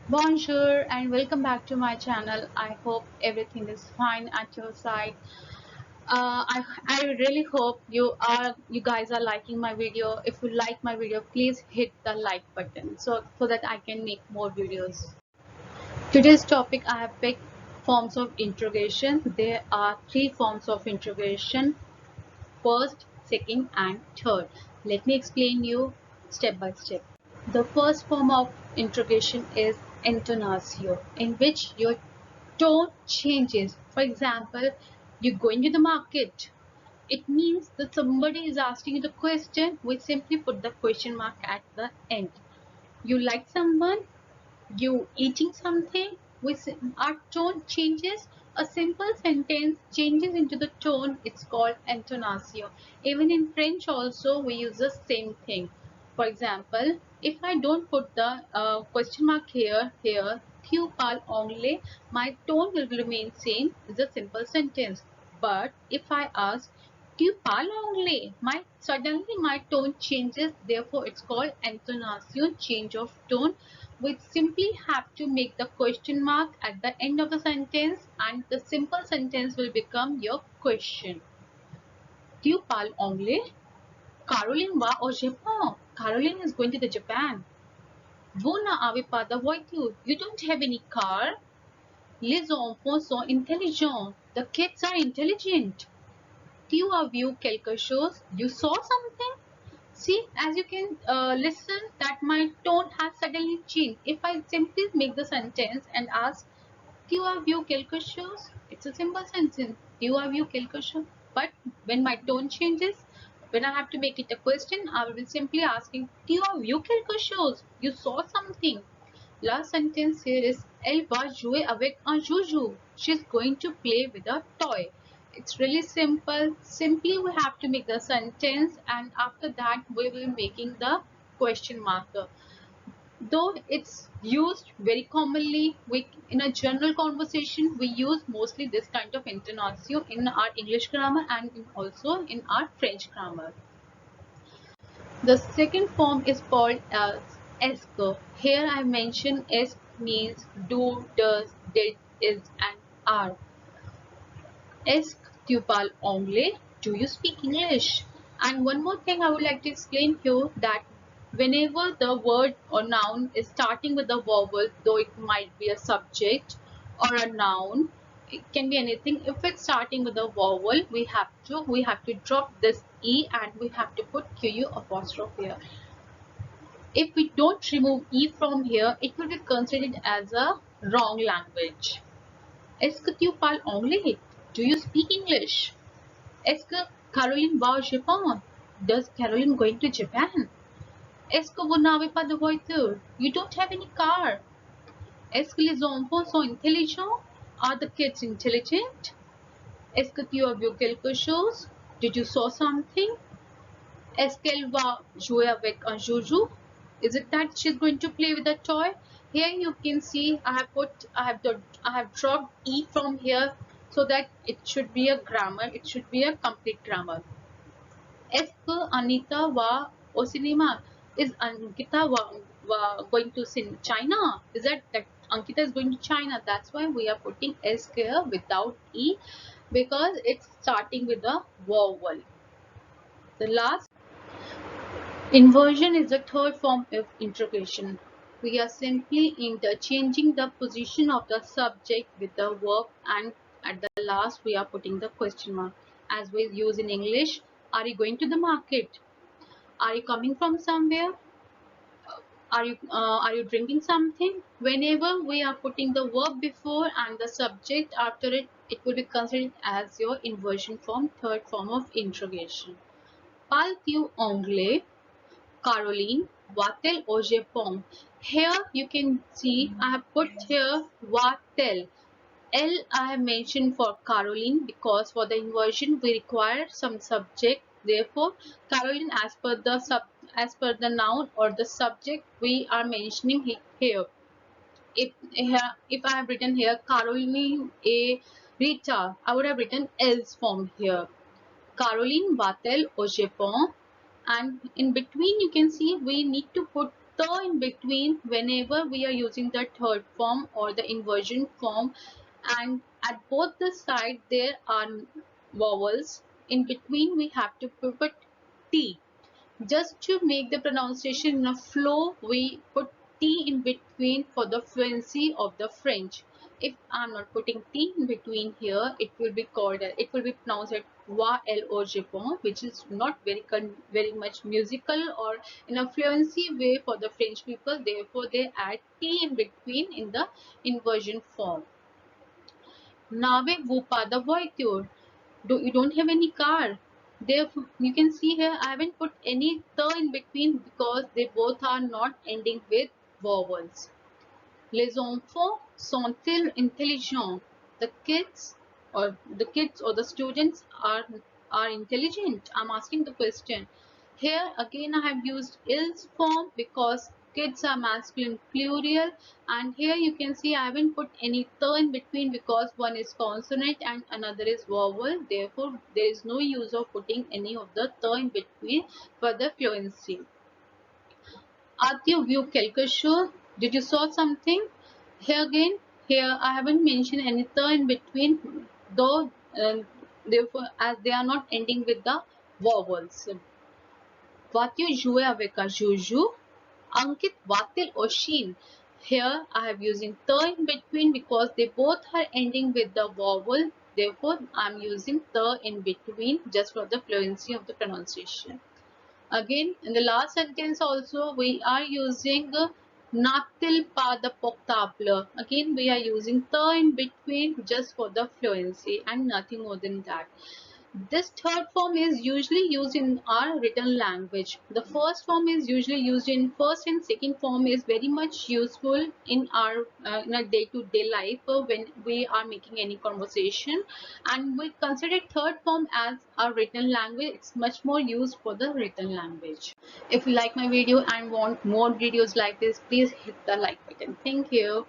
Bonjour and welcome back to my channel. I hope everything is fine at your side. I really hope you guys are liking my video. If you like my video, please hit the like button so that I can make more videos. Today's topic I have picked forms of interrogation. There are three forms of interrogation: first, second, and third. Let me explain you step by step. The first form of interrogation is intonatio, in which your tone changes. For example, you go into the market. It means that somebody is asking you the question. We simply put the question mark at the end. You like someone, you eating something, our tone changes. A simple sentence changes into the tone. It's called intonatio. Even in French also we use the same thing. For example, if I don't put the question mark here, tu parles anglais, my tone will remain same. It's a simple sentence. But if I ask, tu parles anglais, suddenly my tone changes. Therefore it's called intonation, change of tone. We simply have to make the question mark at the end of the sentence and the simple sentence will become your question. Tu parles anglais? Caroline va au Japon. Caroline is going to the Japan. Vous n'avez pas de voiture. You don't have any car. Les enfants sont intelligents. The kids are intelligent. Tu as vu quelque chose? You saw something? See, as you can listen that my tone has suddenly changed. If I simply make the sentence and ask, tu as vu quelque chose? It's a simple sentence. Tu as vu quelque chose? But when my tone changes, when I have to make it a question, I will be simply asking, tu as vu quelque chose? You saw something. Last sentence here is, elle va jouer avec un joujou. She's going to play with a toy. It's really simple. Simply we have to make the sentence and after that we will be making the question marker. Though it's used very commonly, in a general conversation we use mostly this kind of intonation in our English grammar and also in our French grammar. The second form is called as esque. Here I mention esque means do, does, did, is and are. Est-ce que tu parles anglais? Do you speak English? And one more thing I would like to explain here, that whenever the word or noun is starting with a vowel, though it might be a subject or a noun, it can be anything. If it's starting with a vowel, we have to drop this e and we have to put qu apostrophe here. If we don't remove e from here, it will be considered as a wrong language. Est-ce que tu parles anglais? Do you speak English? Est-ce que Caroline va au Japon? Does Caroline going to Japan? Est-ce que vous n'avez pas de voiture? You don't have any car. Est-ce que les enfants sont intelligents? Are the kids intelligent? Est-ce que tu as vu quelque chose? Did you saw something? Est-ce qu'elle va jouer avec un joujou? Is it that she's going to play with a toy? Here you can see I have dropped e from here so that it should be a grammar. It should be a complete grammar. Est-ce que Anita va au cinema? Is Ankita going to China? Is that Ankita is going to China? That's why we are putting S here without E, because it's starting with a vowel. The last inversion is the third form of interrogation. We are simply interchanging the position of the subject with the verb, and at the last we are putting the question mark. As we use in English, are you going to the market? Are you coming from somewhere? Are you drinking something? Whenever we are putting the verb before and the subject after it, it will be considered as your inversion form, third form of interrogation. Parles-tu anglais? Caroline va-t-elle au Japon? Here you can see I have put here va-t-elle. L I have mentioned for Caroline because for the inversion we require some subject. Therefore, Caroline as per the noun or the subject we are mentioning here. If I have written here Caroline a Rita, I would have written else form here. Caroline va-t-elle au Japon? And in between you can see we need to put the in between whenever we are using the third form or the inversion form, and at both the side there are vowels. In between we have to put T. Just to make the pronunciation in a flow, we put T in between for the fluency of the French. If I'm not putting T in between here, it will be called, it will be pronounced as va l au Japon, which is not very much musical or in a fluency way for the French people. Therefore, they add T in between in the inversion form. N'avez-vous pas de voiture? You don't have any car. Therefore, you can see here I haven't put any the in between because they both are not ending with vowels. Les enfants sont-ils intelligents? The kids or the students are intelligent. I'm asking the question. Here again I have used is form because kids are masculine plural, and here you can see I haven't put any the in between because one is consonant and another is vowel. Therefore, there is no use of putting any of the in between for the fluency. Atiu view quelque chose? Did you saw something? Here again, here I haven't mentioned any the in between, though therefore as they are not ending with the vowels. Vas-tu jouer avec un joujou? Ankit, Vatil or Sheen. Here I have using the in between because they both are ending with the vowel. Therefore, I am using the in between just for the fluency of the pronunciation. Again, in the last sentence also, we are using Natil pa the portable. Again, we are using the in between just for the fluency and nothing more than that. This third form is usually used in our written language. The first form is usually used in first and second form is very much useful in our in a day-to-day life when we are making any conversation, and we consider third form as our written language. It's much more used for the written language. If you like my video and want more videos like this, please hit the like button. Thank you.